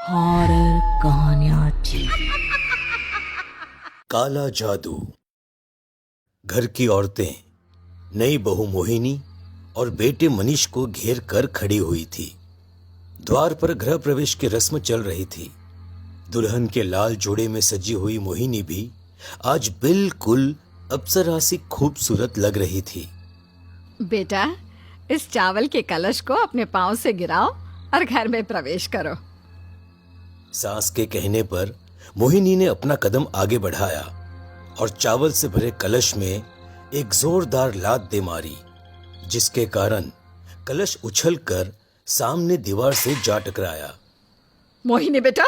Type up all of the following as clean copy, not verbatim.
Horror कहानियाँ। काला जादू। घर की औरतें नई बहू मोहिनी और बेटे मनीष को घेर कर खड़ी हुई थी। द्वार पर गृह प्रवेश की रस्म चल रही थी। दुल्हन के लाल जोड़े में सजी हुई मोहिनी भी आज बिल्कुल अप्सरा सी खूबसूरत लग रही थी। बेटा, इस चावल के कलश को अपने पांव से गिराओ और घर में प्रवेश करो। सास के कहने पर मोहिनी ने अपना कदम आगे बढ़ाया और चावल से भरे कलश में एक जोरदार लात दे मारी, जिसके कारण कलश उछलकर सामने दीवार से जा टकराया। मोहिनी बेटा,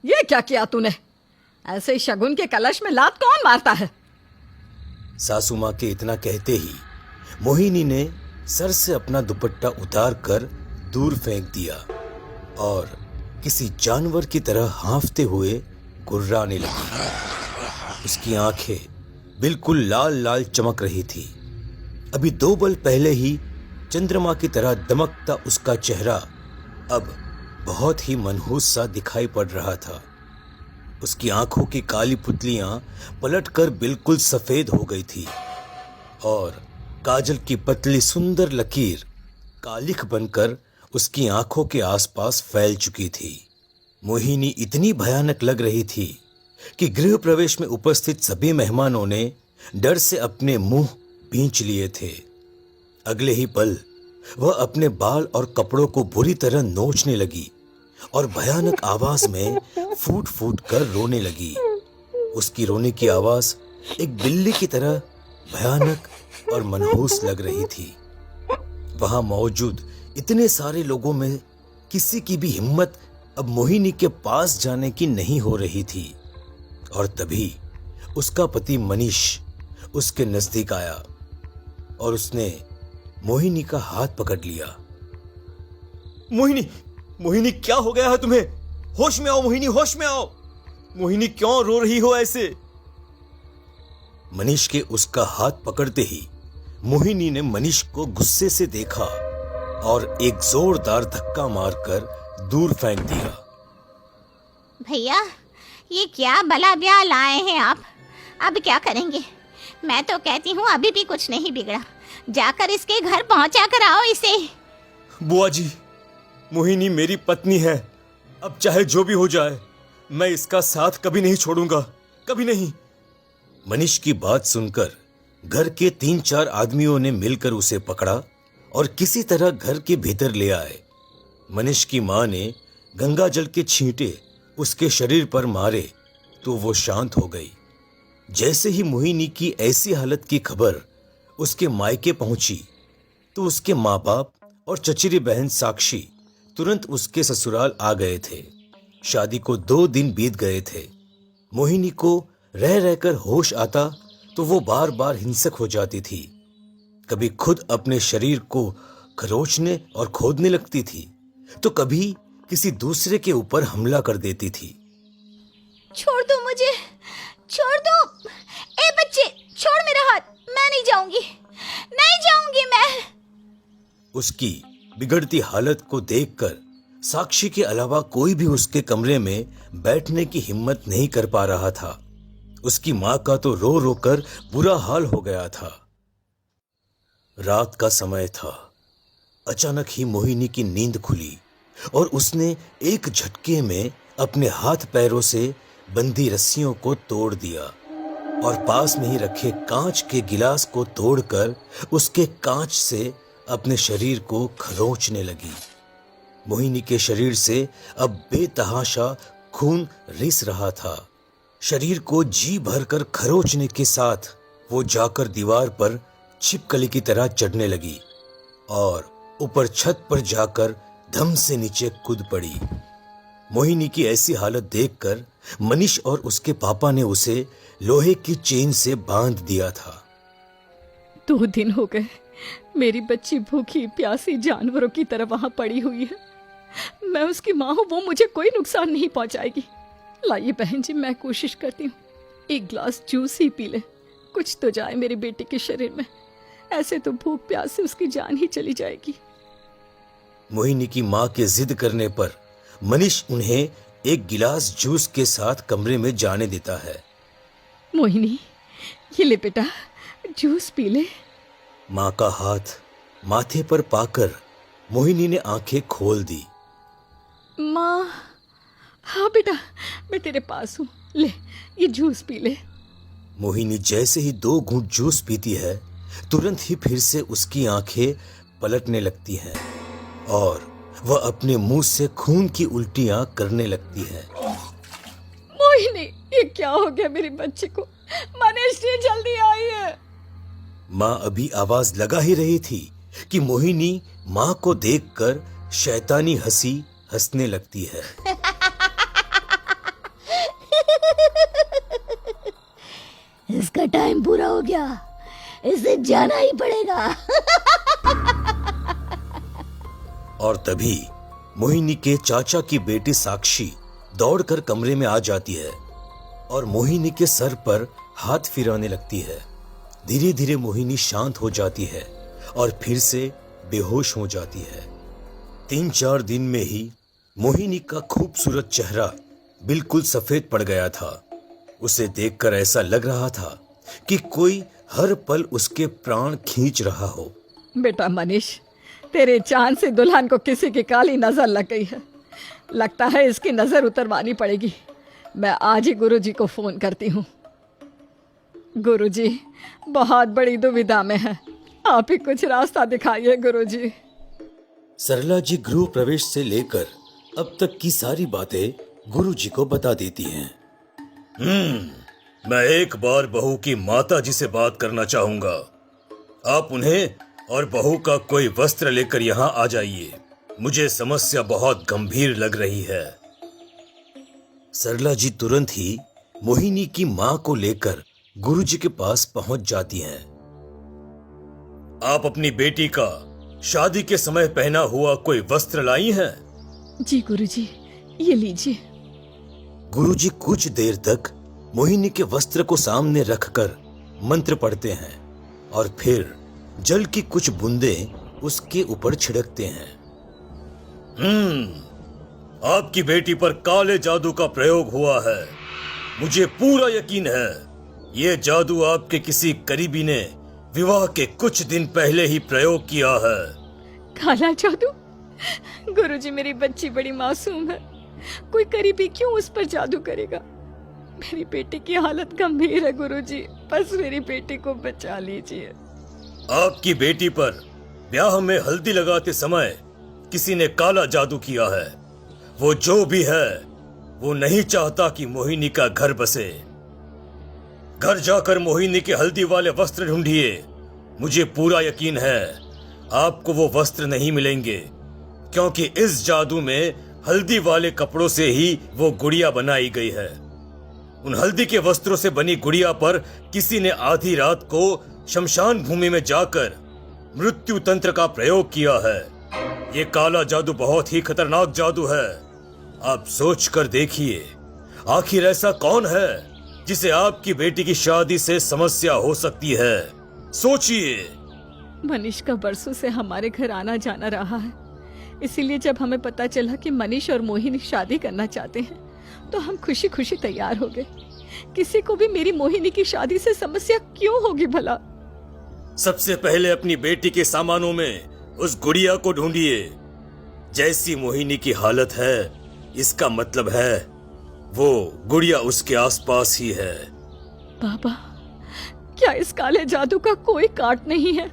ये क्या किया तूने? ऐसे शगुन के कलश में लात कौन मारता है? सासू माँ के इतना कहते ही मोहिनी ने सर से अपना दुपट्टा उतार कर दूर फेंक दिया और किसी जानवर की तरह हांफते हुए गुर्राने लगी। उसकी आंखें बिल्कुल लाल लाल चमक रही थी। अभी 2 पल पहले ही चंद्रमा की तरह दमकता उसका चेहरा अब बहुत ही मनहूस सा दिखाई पड़ रहा था। उसकी आंखों की काली पुतलियां पलटकर बिल्कुल सफेद हो गई थी और काजल की पतली सुंदर लकीर कालिख बनकर उसकी आंखों के आसपास फैल चुकी थी। मोहिनी इतनी भयानक लग रही थी कि गृह प्रवेश में उपस्थित सभी मेहमानों ने डर से अपने मुंह भींच लिए थे। अगले ही पल वह अपने बाल और कपड़ों को बुरी तरह नोचने लगी और भयानक आवाज में फूट फूट कर रोने लगी। उसकी रोने की आवाज एक बिल्ली की तरह भयानक और मनहूस लग रही थी। वहां मौजूद इतने सारे लोगों में किसी की भी हिम्मत अब मोहिनी के पास जाने की नहीं हो रही थी और तभी उसका पति मनीष उसके नजदीक आया और उसने मोहिनी का हाथ पकड़ लिया। मोहिनी, मोहिनी क्या हो गया है तुम्हें? होश में आओ मोहिनी, होश में आओ। मोहिनी क्यों रो रही हो ऐसे? मनीष के उसका हाथ पकड़ते ही मोहिनी ने मनीष को गुस्से से देखा और एक जोरदार धक्का मारकर दूर फेंक दिया। भैया, ये क्या बला ब्याह लाए हैं आप? अब क्या करेंगे? मैं तो कहती हूँ अभी भी कुछ नहीं बिगड़ा, जाकर इसके घर पहुंचा कर आओ इसे। बुआ जी, मोहिनी मेरी पत्नी है। अब चाहे जो भी हो जाए, मैं इसका साथ कभी नहीं छोड़ूंगा, कभी नहीं। मनीष की बात सुनकर घर के 3-4 आदमियों ने मिलकर उसे पकड़ा और किसी तरह घर के भीतर ले आए। मनीष की मां ने गंगा जल के छींटे उसके शरीर पर मारे तो वो शांत हो गई। जैसे ही मोहिनी की ऐसी हालत की खबर उसके मायके पहुंची तो उसके माँ बाप और चचेरी बहन साक्षी तुरंत उसके ससुराल आ गए थे। शादी को 2 दिन बीत गए थे। मोहिनी को रह रहकर होश आता तो वो बार बार हिंसक हो जाती थी। कभी खुद अपने शरीर को खरोचने और खोदने लगती थी तो कभी किसी दूसरे के ऊपर हमला कर देती थी। छोड़ दो मुझे, छोड़ दो। ए बच्चे, छोड़ मेरा हाथ, मैं नहीं जाऊंगी, नहीं जाऊंगी मैं। उसकी बिगड़ती हालत को देखकर साक्षी के अलावा कोई भी उसके कमरे में बैठने की हिम्मत नहीं कर पा रहा था। उसकी मां का तो रो रो कर बुरा हाल हो गया था। रात का समय था। अचानक ही मोहिनी की नींद खुली और उसने एक झटके में अपने हाथ पैरों से बंधी रस्सियों को तोड़ दिया और पास में ही रखे कांच के गिलास को तोड़कर उसके कांच से अपने शरीर को खरोंचने लगी। मोहिनी के शरीर से अब बेतहाशा खून रिस रहा था। शरीर को जी भरकर खरोंचने के साथ वो जाकर दीवार पर छिपकली की तरह चढ़ने लगी और ऊपर छत पर जाकर धम से नीचे कूद पड़ी। मोहिनी की ऐसी हालत देखकर मनीष और उसके पापा ने उसे लोहे की चेन से बांध दिया था। 2 दिन हो गए, मेरी बच्ची भूखी प्यासी जानवरों की तरह वहां पड़ी हुई है। मैं उसकी माँ हूँ, वो मुझे कोई नुकसान नहीं पहुंचाएगी। लाइए बहन जी, मैं कोशिश करती हूँ, एक ग्लास जूस ही पी ले, कुछ तो जाए मेरी बेटी के शरीर में। ऐसे तो भूख प्यास से उसकी जान ही चली जाएगी। मोहिनी की मां के जिद करने पर मनीष उन्हें एक गिलास जूस के साथ कमरे में जाने देता है। मोहिनी, ये ले बेटा, जूस पी ले। माँ का हाथ माथे पर पाकर मोहिनी ने आंखें खोल दी। माँ, हाँ बेटा, मैं तेरे पास हूँ, ले ये जूस पी ले। मोहिनी जैसे ही 2 घूंट जूस पीती है, तुरंत ही फिर से उसकी आंखें पलटने लगती हैं और वह अपने मुंह से खून की उल्टियां करने लगती है। मोहिनी, ये क्या हो गया मेरी बच्ची को? मनीष, जल्दी आइए। माँ अभी आवाज लगा ही रही थी कि मोहिनी माँ को देखकर शैतानी हंसी हंसने लगती है। इसका टाइम पूरा हो गया, इसे जाना ही पड़ेगा। और तभी मोहिनी के चाचा की बेटी साक्षी दौड़कर कमरे में आ जाती है और मोहिनी के सर पर हाथ फिराने लगती है। धीरे धीरे मोहिनी शांत हो जाती है और फिर से बेहोश हो जाती है। 3-4 दिन में ही मोहिनी का खूबसूरत चेहरा बिल्कुल सफेद पड़ गया था। उसे देखकर ऐसा लग रहा था कि कोई हर पल उसके प्राण खींच रहा हो। बेटा मनीष, तेरे चांद से दुल्हन को किसी की काली नजर लग गई है। लगता है इसकी नजर उतरवानी पड़ेगी। मैं आज ही गुरुजी को फोन करती हूँ। गुरुजी बहुत बड़ी दुविधा में है, आप ही कुछ रास्ता दिखाइए गुरुजी। सरला जी गृह प्रवेश से लेकर अब तक की सारी बातें गुरुजी को बता देती हैं। मैं एक बार बहू की माता जी से बात करना चाहूंगा। आप उन्हें और बहू का कोई वस्त्र लेकर यहाँ आ जाइए। मुझे समस्या बहुत गंभीर लग रही है। सरला जी तुरंत ही मोहिनी की माँ को लेकर गुरुजी के पास पहुंच जाती हैं। आप अपनी बेटी का शादी के समय पहना हुआ कोई वस्त्र लाई हैं? जी गुरुजी, ये लीजिए। गुरुजी कुछ देर तक मोहिनी के वस्त्र को सामने रखकर मंत्र पढ़ते हैं और फिर जल की कुछ बूंदें उसके ऊपर छिड़कते हैं। आपकी बेटी पर काले जादू का प्रयोग हुआ है। मुझे पूरा यकीन है ये जादू आपके किसी करीबी ने विवाह के कुछ दिन पहले ही प्रयोग किया है। काला जादू? गुरुजी, मेरी बच्ची बड़ी मासूम है, कोई करीबी क्यों उस पर जादू करेगा? मेरी बेटी की हालत गंभीर है गुरुजी, बस मेरी बेटी को बचा लीजिए। आपकी बेटी पर ब्याह में हल्दी लगाते समय किसी ने काला जादू किया है। वो जो भी है वो नहीं चाहता कि मोहिनी का घर बसे। घर जाकर मोहिनी के हल्दी वाले वस्त्र ढूंढिए। मुझे पूरा यकीन है आपको वो वस्त्र नहीं मिलेंगे, क्योंकि इस जादू में हल्दी वाले कपड़ों से ही वो गुड़िया बनाई गई है। उन हल्दी के वस्त्रों से बनी गुड़िया पर किसी ने आधी रात को शमशान भूमि में जाकर मृत्यु तंत्र का प्रयोग किया है। ये काला जादू बहुत ही खतरनाक जादू है। आप सोच कर देखिए, आखिर ऐसा कौन है जिसे आपकी बेटी की शादी से समस्या हो सकती है? सोचिए। मनीष का बरसों से हमारे घर आना जाना रहा है, इसीलिए जब हमें पता चला कि मनीष और मोहिनी शादी करना चाहते हैं तो हम खुशी खुशी तैयार हो गए। किसी को भी मेरी मोहिनी की शादी से समस्या क्यों होगी भला? सबसे पहले अपनी बेटी के सामानों में उस गुड़िया को ढूंढिए। जैसी मोहिनी की हालत है, इसका मतलब है वो गुड़िया उसके आसपास ही है। बाबा, क्या इस काले जादू का कोई काट नहीं है?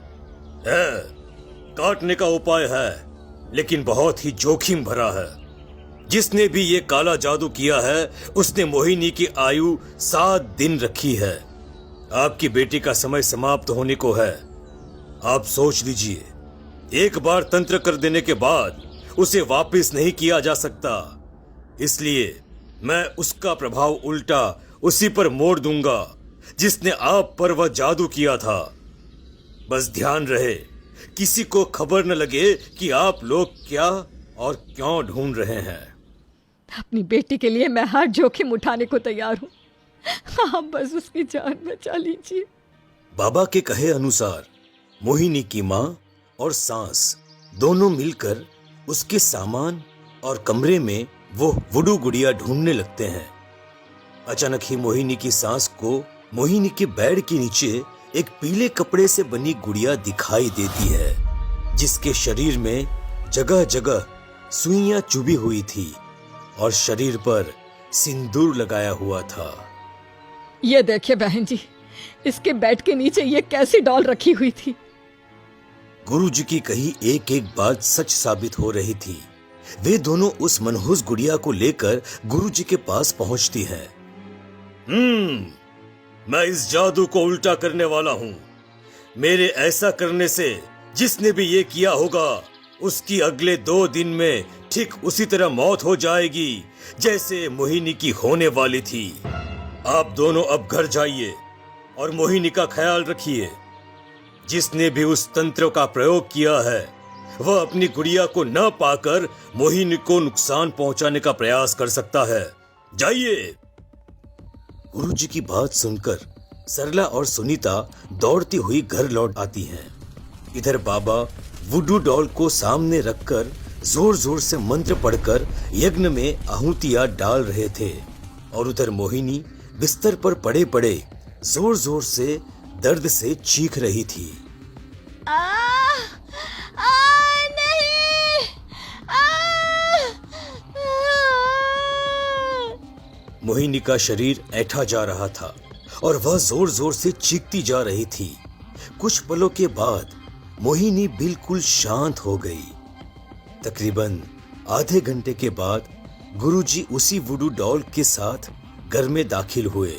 काटने का उपाय है, लेकिन बहुत ही जोखिम भरा है। जिसने भी ये काला जादू किया है उसने मोहिनी की आयु 7 दिन रखी है। आपकी बेटी का समय समाप्त होने को है। आप सोच लीजिए, एक बार तंत्र कर देने के बाद उसे वापस नहीं किया जा सकता। इसलिए मैं उसका प्रभाव उल्टा उसी पर मोड़ दूंगा जिसने आप पर वह जादू किया था। बस ध्यान रहे, किसी को खबर न लगे कि आप लोग क्या और क्यों ढूंढ रहे हैं। अपनी बेटी के लिए मैं हर जोखिम उठाने को तैयार हूँ। आप बस उसकी जान बचा लीजिए। बाबा के कहे अनुसार मोहिनी की माँ और सास दोनों मिलकर उसके सामान और कमरे में वो वुडू गुड़िया ढूंढने लगते हैं। अचानक ही मोहिनी की सांस को मोहिनी के बेड के नीचे एक पीले कपड़े से बनी गुड़िया दिखाई देती है, जिसके शरीर में जगह जगह सुइयां चुभी हुई थी और शरीर पर सिंदूर लगाया हुआ था। ये देखिए बहन जी, इसके बेड के नीचे ये कैसी डॉल रखी हुई थी। गुरुजी की कही एक एक बात सच साबित हो रही थी। वे दोनों उस मनहूस गुड़िया को लेकर गुरुजी के पास पहुंचती हैं। मैं इस जादू को उल्टा करने वाला हूँ। मेरे ऐसा करने से जिसने भी ये किया होगा उसकी अगले 2 दिन में ठीक उसी तरह मौत हो जाएगी जैसे मोहिनी की होने वाली थी। आप दोनों अब घर जाइए और मोहिनी का ख्याल रखिए। जिसने भी उस तंत्र का प्रयोग किया है वह अपनी गुड़िया को न पाकर मोहिनी को नुकसान पहुंचाने का प्रयास कर सकता है। जाइए। गुरुजी की बात सुनकर सरला और सुनीता दौड़ती हुई घर लौट आती हैं। इधर बाबा वुडू डॉल को सामने रखकर जोर जोर से मंत्र पढ़कर यज्ञ में आहुतियां डाल रहे थे और उधर मोहिनी बिस्तर पर पड़े पड़े जोर जोर से दर्द से चीख रही थी। नहीं, मोहिनी का शरीर ऐठा जा रहा था और वह जोर जोर से चीखती जा रही थी। कुछ पलों के बाद मोहिनी बिल्कुल शांत हो गई। तकरीबन आधे घंटे के बाद गुरुजी उसी वुडू डॉल के साथ घर में दाखिल हुए।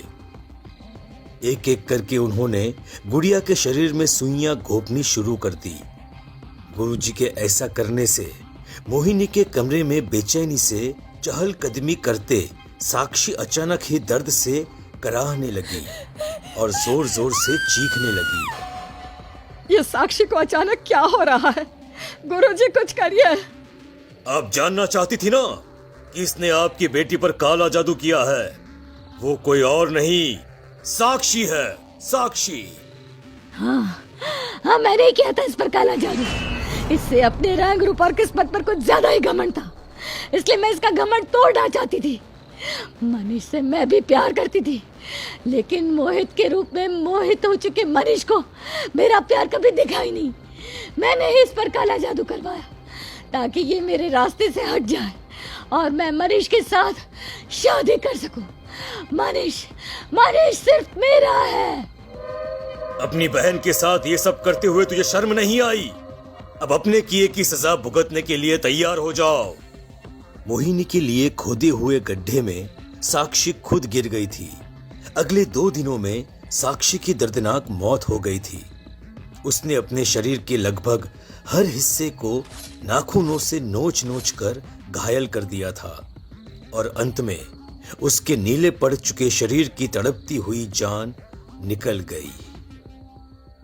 एक एक करके उन्होंने गुड़िया के शरीर में सुइयां घोंपनी शुरू कर दी। गुरुजी के ऐसा करने से मोहिनी के कमरे में बेचैनी से चहलकदमी करते साक्षी अचानक ही दर्द से कराहने लगी और जोर जोर से चीखने लगी। ये साक्षी को अचानक क्या हो रहा है? गुरुजी कुछ करिए। आप जानना चाहती थी ना कि इसने आपकी बेटी पर काला जादू किया है। वो कोई और नहीं, साक्षी है, साक्षी। हाँ, मैंने ही किया था इस पर काला जादू। इससे अपने रंग रूप और किस्मत पर कुछ ज्यादा ही घमंड था, इसलिए मैं इसका घमंड तोड़ना चाहती थी। मनीष से मैं भी प्यार करती थी, लेकिन मोहित के रूप में मोहित हो चुके मनीष को मेरा प्यार कभी दिखा ही नहीं। मैंने ही इस पर काला जादू करवाया ताकि ये मेरे रास्ते से हट जाए और मैं मनीष के साथ शादी कर सकूं। मनीष सिर्फ मेरा है। अपनी बहन के साथ ये सब करते हुए तुझे शर्म नहीं आई? अब अपने किए की सजा भुगतने के लिए तैयार हो जाओ। मोहिनी के लिए खोदे हुए गड्ढे में साक्षी खुद गिर गई थी। अगले 2 दिनों में साक्षी की दर्दनाक मौत हो गई थी। उसने अपने शरीर के लगभग हर हिस्से को नाखूनों से नोच नोच कर घायल कर दिया था और अंत में उसके नीले पड़ चुके शरीर की तड़पती हुई जान निकल गई।